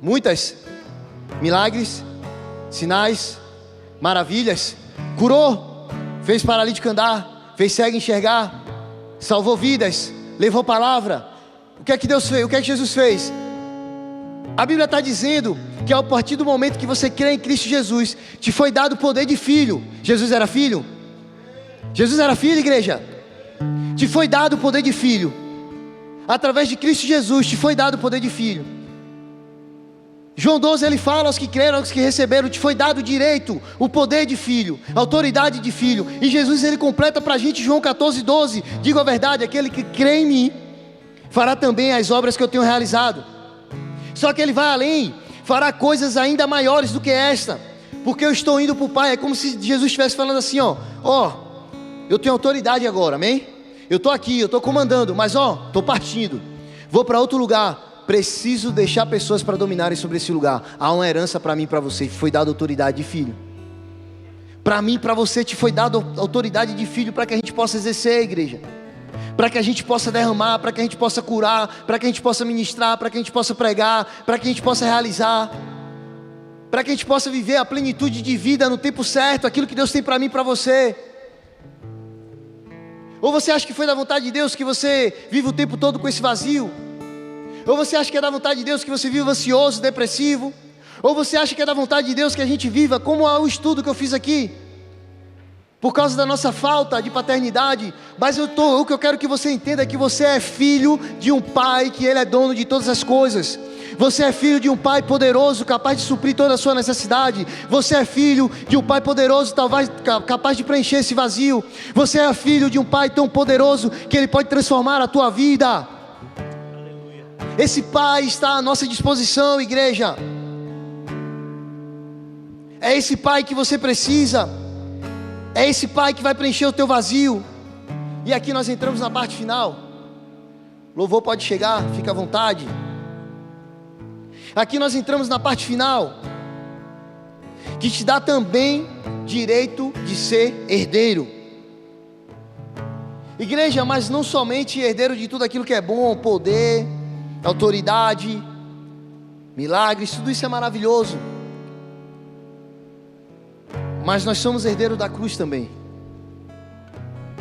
Muitas. Milagres, sinais, maravilhas. Curou, fez paralítico andar, fez cego enxergar, salvou vidas, levou palavra. O que é que Deus fez? O que é que Jesus fez? A Bíblia está dizendo que a partir do momento que você crê em Cristo Jesus, te foi dado o poder de filho. Jesus era filho? Jesus era filho, igreja? Te foi dado o poder de filho. Através de Cristo Jesus, te foi dado o poder de filho. João 12, ele fala aos que creram, aos que receberam, te foi dado o direito, o poder de filho, a autoridade de filho. E Jesus, ele completa para a gente João 14:12, digo a verdade, aquele que crê em mim fará também as obras que eu tenho realizado. Só que Ele vai além, fará coisas ainda maiores do que esta, porque eu estou indo para o Pai. É como se Jesus estivesse falando assim, ó, eu tenho autoridade agora, amém? Eu estou aqui, eu estou comandando, mas estou partindo, vou para outro lugar, preciso deixar pessoas para dominarem sobre esse lugar. Há uma herança para mim e para você, foi dada autoridade de filho. Para mim e para você te foi dada autoridade de filho, para que a gente possa exercer, igreja, para que a gente possa derramar, para que a gente possa curar, para que a gente possa ministrar, para que a gente possa pregar, para que a gente possa realizar, para que a gente possa viver a plenitude de vida no tempo certo, aquilo que Deus tem para mim e para você. Ou você acha que foi da vontade de Deus que você vive o tempo todo com esse vazio? Ou você acha que é da vontade de Deus que você viva ansioso, depressivo? Ou você acha que é da vontade de Deus que a gente viva como o estudo que eu fiz aqui, por causa da nossa falta de paternidade? Mas o que eu quero que você entenda é que você é filho de um Pai, que Ele é dono de todas as coisas. Você é filho de um Pai poderoso, capaz de suprir toda a sua necessidade. Você é filho de um Pai poderoso, talvez capaz de preencher esse vazio. Você é filho de um Pai tão poderoso que Ele pode transformar a tua vida. Esse Pai está à nossa disposição, igreja. É esse Pai que você precisa. É esse Pai que vai preencher o teu vazio. E aqui nós entramos na parte final. Louvor pode chegar, fica à vontade. Aqui nós entramos na parte final, que te dá também direito de ser herdeiro. Igreja, mas não somente herdeiro de tudo aquilo que é bom, poder, autoridade, milagres, tudo isso é maravilhoso. Mas nós somos herdeiros da cruz também.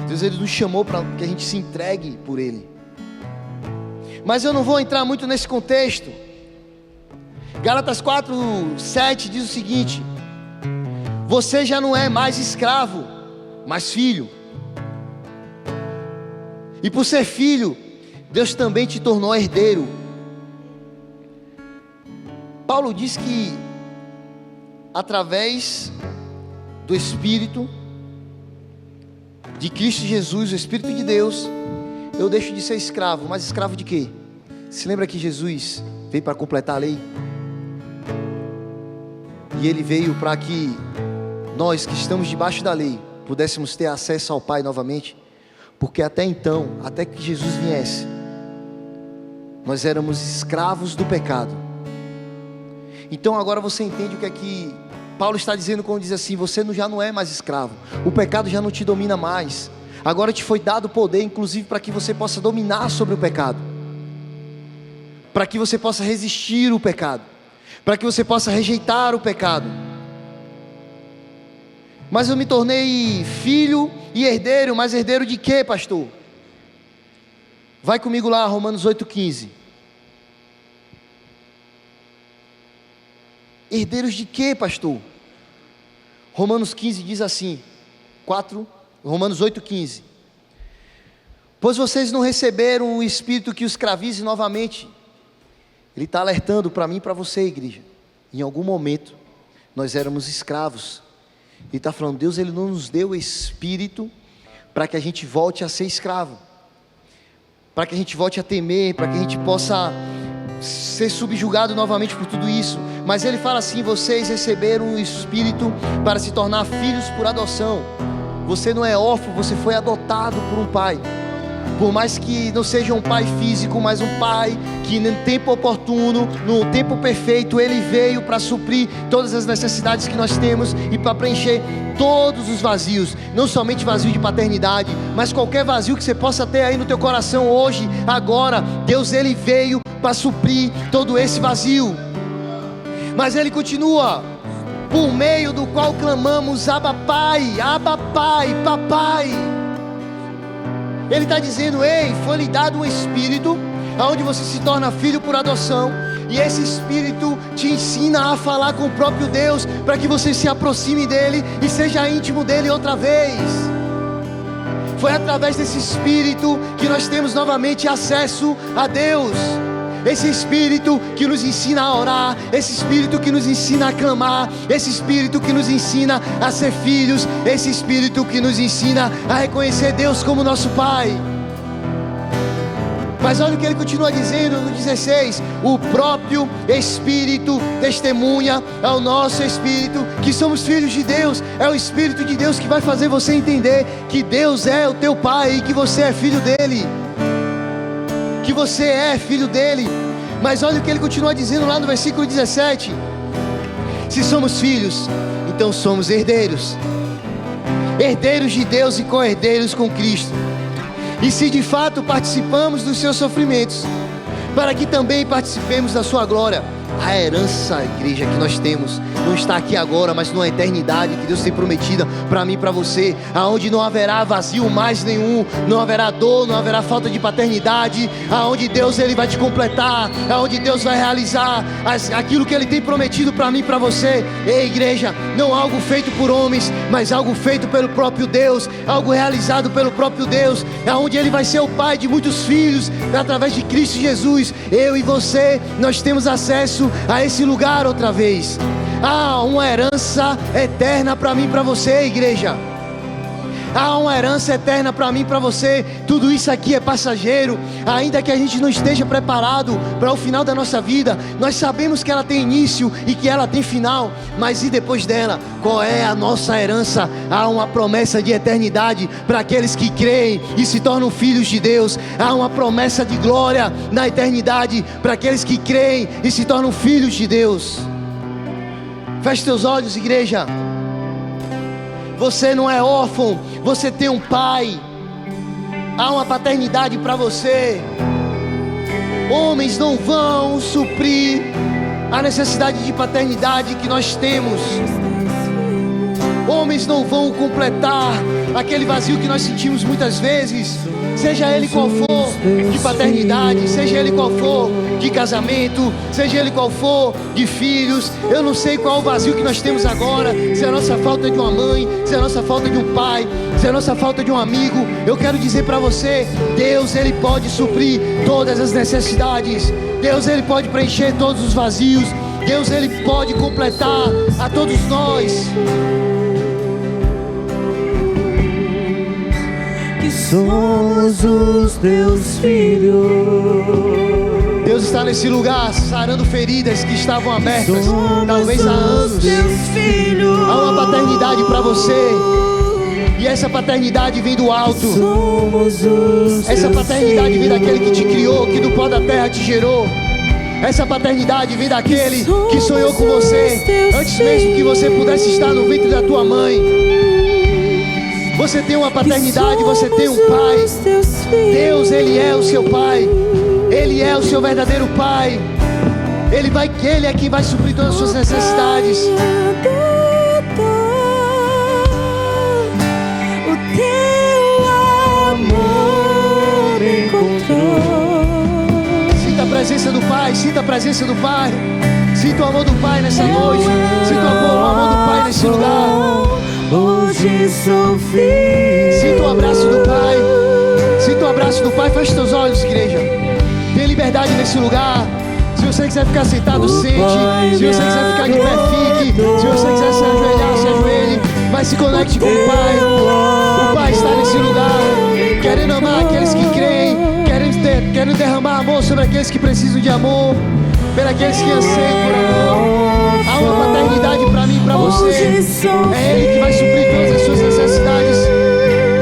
Deus, Ele nos chamou para que a gente se entregue por Ele. Mas eu não vou entrar muito nesse contexto. Gálatas 4:7 diz o seguinte: você já não é mais escravo, mas filho. E por ser filho, Deus também te tornou herdeiro. Paulo diz que através do Espírito de Cristo Jesus, o Espírito de Deus, eu deixo de ser escravo. Mas escravo de quê? Se lembra que Jesus veio para completar a lei? E Ele veio para que nós que estamos debaixo da lei pudéssemos ter acesso ao Pai novamente. Porque até então, até que Jesus viesse, nós éramos escravos do pecado. Então agora você entende o que é que Paulo está dizendo quando diz assim: você já não é mais escravo, o pecado já não te domina mais. Agora te foi dado poder, inclusive para que você possa dominar sobre o pecado, para que você possa resistir o pecado, para que você possa rejeitar o pecado. Mas eu me tornei filho e herdeiro. Mas herdeiro de quê, pastor? Vai comigo lá, Romanos 8,15. Herdeiros de quê, pastor? Romanos 15 diz assim, Romanos 8,15. Pois vocês não receberam o Espírito que os escravize novamente. Ele está alertando para mim e para você, igreja. Em algum momento nós éramos escravos. Ele está falando: Deus, Ele não nos deu o Espírito para que a gente volte a ser escravo, para que a gente volte a temer, para que a gente possa ser subjugado novamente por tudo isso. Mas Ele fala assim: vocês receberam o Espírito para se tornar filhos por adoção. Você não é órfão, você foi adotado por um pai. Por mais que não seja um pai físico, mas um pai que no tempo oportuno, no tempo perfeito, Ele veio para suprir todas as necessidades que nós temos e para preencher todos os vazios. Não somente vazio de paternidade, mas qualquer vazio que você possa ter aí no teu coração hoje, agora. Deus, Ele veio para suprir todo esse vazio. Mas Ele continua: por meio do qual clamamos: Abba Pai, Papai. Ele está dizendo: ei, foi-lhe dado um Espírito, onde você se torna filho por adoção. E esse Espírito te ensina a falar com o próprio Deus, para que você se aproxime dEle e seja íntimo dEle outra vez. Foi através desse Espírito que nós temos novamente acesso a Deus. Esse Espírito que nos ensina a orar, esse Espírito que nos ensina a clamar, esse Espírito que nos ensina a ser filhos, esse Espírito que nos ensina a reconhecer Deus como nosso Pai. Mas olha o que ele continua dizendo no 16: o próprio Espírito testemunha ao nosso espírito que somos filhos de Deus. É o Espírito de Deus que vai fazer você entender que Deus é o teu Pai e que você é filho dele. Que você é filho dele. Mas olha o que ele continua dizendo lá no versículo 17: se somos filhos, então somos herdeiros, herdeiros de Deus e co-herdeiros com Cristo. E se de fato participamos dos seus sofrimentos, para que também participemos da sua glória. A herança, igreja, que nós temos não está aqui agora, mas numa eternidade que Deus tem prometida para mim e para você, aonde não haverá vazio mais nenhum, não haverá dor, não haverá falta de paternidade, aonde Deus ele vai te completar, aonde Deus vai realizar aquilo que Ele tem prometido para mim e para você. Ei, igreja, não algo feito por homens, mas algo feito pelo próprio Deus, algo realizado pelo próprio Deus, aonde Ele vai ser o Pai de muitos filhos, através de Cristo Jesus. Eu e você, nós temos acesso a esse lugar outra vez. Há uma herança eterna para mim e para você, igreja. Há uma herança eterna para mim e para você. Tudo isso aqui é passageiro. Ainda que a gente não esteja preparado para o final da nossa vida, nós sabemos que ela tem início e que ela tem final. Mas e depois dela? Qual é a nossa herança? Há uma promessa de eternidade para aqueles que creem e se tornam filhos de Deus. Há uma promessa de glória na eternidade para aqueles que creem e se tornam filhos de Deus. Feche teus olhos, igreja. Você não é órfão, você tem um pai. Há uma paternidade para você. Homens não vão suprir a necessidade de paternidade que nós temos. Homens não vão completar aquele vazio que nós sentimos muitas vezes, seja ele qual for, de paternidade, seja ele qual for, de casamento, seja ele qual for, de filhos. Eu não sei qual é o vazio que nós temos agora, se é a nossa falta de uma mãe, se é a nossa falta de um pai, se é a nossa falta de um amigo. Eu quero dizer para você, Deus ele pode suprir todas as necessidades. Deus ele pode preencher todos os vazios. Deus ele pode completar a todos nós. Somos os teus filhos. Deus está nesse lugar sarando feridas que estavam abertas, talvez há anos. Há uma paternidade para você, e essa paternidade vem do alto. Essa paternidade vem daquele que te criou, que do pó da terra te gerou. Essa paternidade vem daquele que sonhou com você antes mesmo que você pudesse estar no ventre da tua mãe. Você tem uma paternidade, você tem um pai. Deus, Ele é o seu pai. Ele é o seu verdadeiro pai. Ele é quem vai suprir todas as suas necessidades. O teu amor encontrou. Sinta a presença do Pai, sinta a presença do Pai. Sinta o amor do Pai nessa noite. Sinta o amor do Pai nesse lugar. Hoje sou filho. Sinta o abraço do Pai. Sinta o abraço do Pai. Feche teus olhos, igreja. Tem liberdade nesse lugar. Se você quiser ficar sentado, sente. Se você quiser ficar de pé, fique. Se você quiser se ajoelhar, se ajoelhe. Mas se conecte com o Pai. O Pai está nesse lugar, querendo amar aqueles que creem, querendo derramar amor sobre aqueles que precisam de amor, por aqueles que anseiam por amor. Há uma paternidade para mim e para você. É Ele que vai suprir todas as suas necessidades.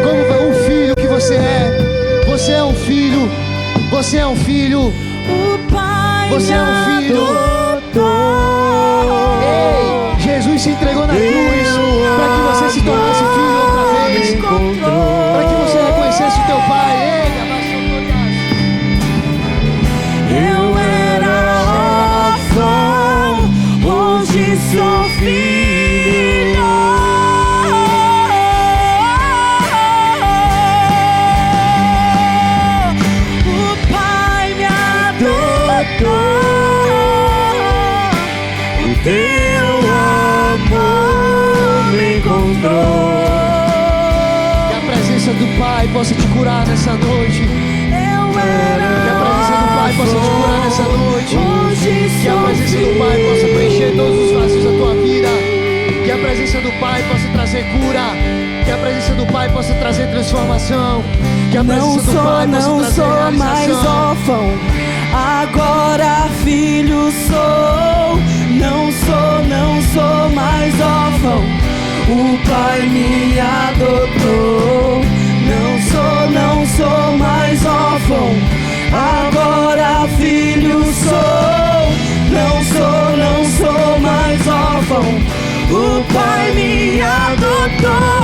Como um filho que você é. Você é um filho. Você é um filho. Você é um filho. Ei, Jesus se entregou na cruz para que você se tornasse filho outra vez. Para que você reconhecesse o teu Pai. Ei, eu era órfão, hoje sou filho. O Pai me adotou. O teu amor me encontrou. que a presença do Pai possa te curar nessa noite. Que a presença do Pai possa te curar nessa noite. Que a presença do Pai possa preencher todos os vazios da tua vida. Que a presença do Pai possa trazer cura, que a presença do Pai possa trazer transformação, que a presença do Pai possa trazer mais realização. órfão, agora filho sou. Não sou mais órfão, o Pai me adotou. Não sou mais órfão, agora filho sou. Não sou mais órfão, o Pai me adotou.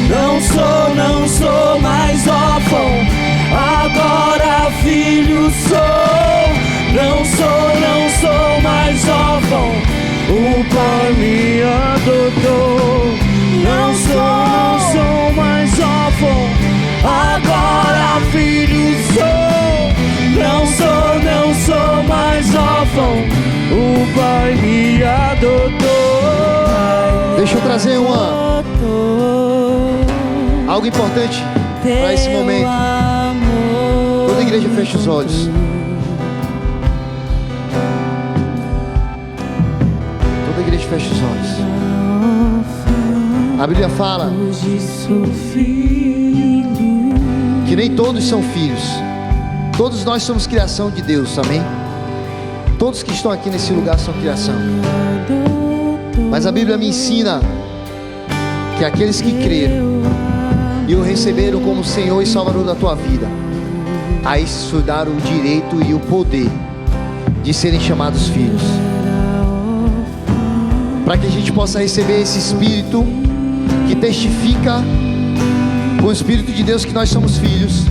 Não sou mais órfão, agora filho sou. Não sou mais órfão, o Pai me adotou. Não sou mais órfão, agora filho sou. Não sou mais órfão, o Pai me adotou. Deixa eu trazer algo importante para esse momento. Toda a igreja fecha os olhos. Toda a igreja fecha os olhos. A Bíblia fala que nem todos são filhos. Todos nós somos criação de Deus, amém? Todos que estão aqui nesse lugar são criação. Mas a Bíblia me ensina que aqueles que creram e o receberam como Senhor e Salvador da tua vida, a isso deram o direito e o poder de serem chamados filhos. Para que a gente possa receber esse Espírito que testifica com o Espírito de Deus que nós somos filhos,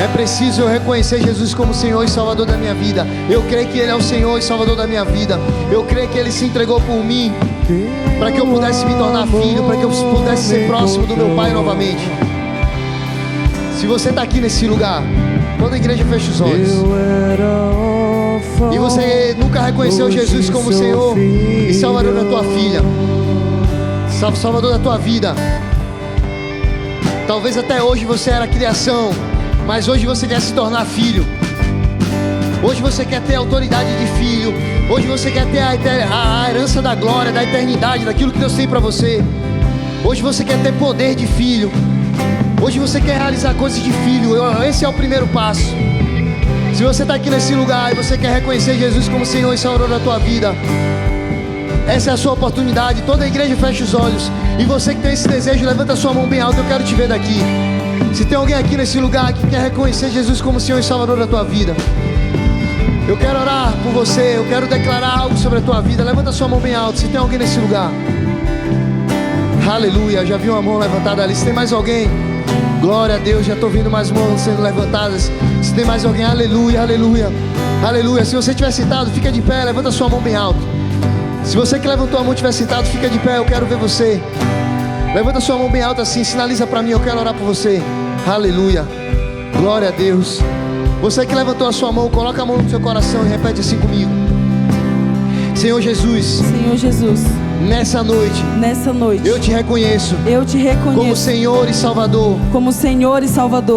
é preciso eu reconhecer Jesus como Senhor e Salvador da minha vida. Eu creio que Ele é o Senhor e Salvador da minha vida. Eu creio que Ele se entregou por mim, para que eu pudesse me tornar filho, para que eu pudesse ser próximo do meu Pai novamente. Se você está aqui nesse lugar, toda a igreja fecha os olhos, e você nunca reconheceu Jesus como Senhor e Salvador da tua filha, Salvador da tua vida. Talvez até hoje você era criação, mas hoje você quer se tornar filho. Hoje você quer ter autoridade de filho. Hoje você quer ter a herança da glória, da eternidade, daquilo que Deus tem para você. Hoje você quer ter poder de filho. Hoje você quer realizar coisas de filho. Esse é o primeiro passo. Se você está aqui nesse lugar e você quer reconhecer Jesus como Senhor e Salvador da tua vida, essa é a sua oportunidade. Toda a igreja fecha os olhos. E você que tem esse desejo, levanta a sua mão bem alta. Eu quero te ver daqui. Se tem alguém aqui nesse lugar que quer reconhecer Jesus como Senhor e Salvador da tua vida, eu quero orar por você. Eu quero declarar algo sobre a tua vida. Levanta a sua mão bem alta. Se tem alguém nesse lugar, aleluia, já vi uma mão levantada ali. Se tem mais alguém, glória a Deus, já estou vendo mais mãos sendo levantadas. Se tem mais alguém, aleluia, aleluia, aleluia. Se você estiver sentado, fica de pé, levanta a sua mão bem alto. Se você que levantou a mão estiver sentado, fica de pé, eu quero ver você. Levanta a sua mão bem alta assim, sinaliza para mim, eu quero orar por você. Aleluia, glória a Deus. Você que levantou a sua mão, coloca a mão no seu coração e repete assim comigo. Senhor Jesus, Senhor Jesus, nessa noite eu te reconheço como Senhor e Salvador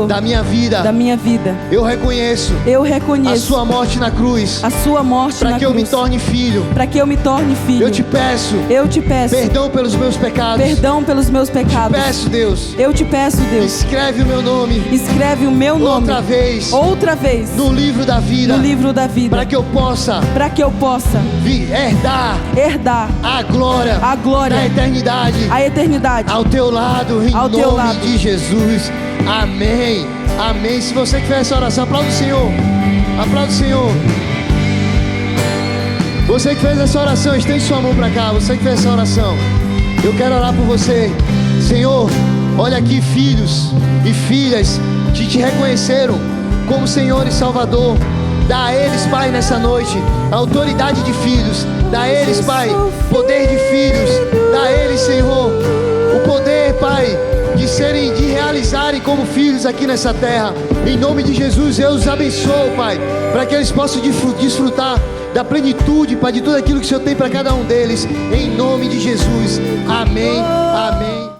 da minha vida. Eu reconheço a sua morte na cruz, para que eu me torne filho. Eu te peço perdão pelos meus pecados. Te peço, Deus, escreve o meu nome outra vez no livro da vida, para que eu possa herdar a glória da eternidade, ao teu lado, em nome de Jesus. Amém, amém. Se você que fez essa oração, aplauda o Senhor, aplauda o Senhor. Você que fez essa oração, estende sua mão para cá. Você que fez essa oração, eu quero orar por você. Senhor, olha aqui, filhos e filhas que te reconheceram como Senhor e Salvador. Dá a eles, Pai, nessa noite, a autoridade de filhos. Dá a eles, Pai, poder de filhos. Dá a eles, Senhor, o poder, Pai, de realizarem como filhos aqui nessa terra. Em nome de Jesus, eu os abençoo, Pai, para que eles possam desfrutar da plenitude, Pai, de tudo aquilo que o Senhor tem para cada um deles. Em nome de Jesus. Amém, amém.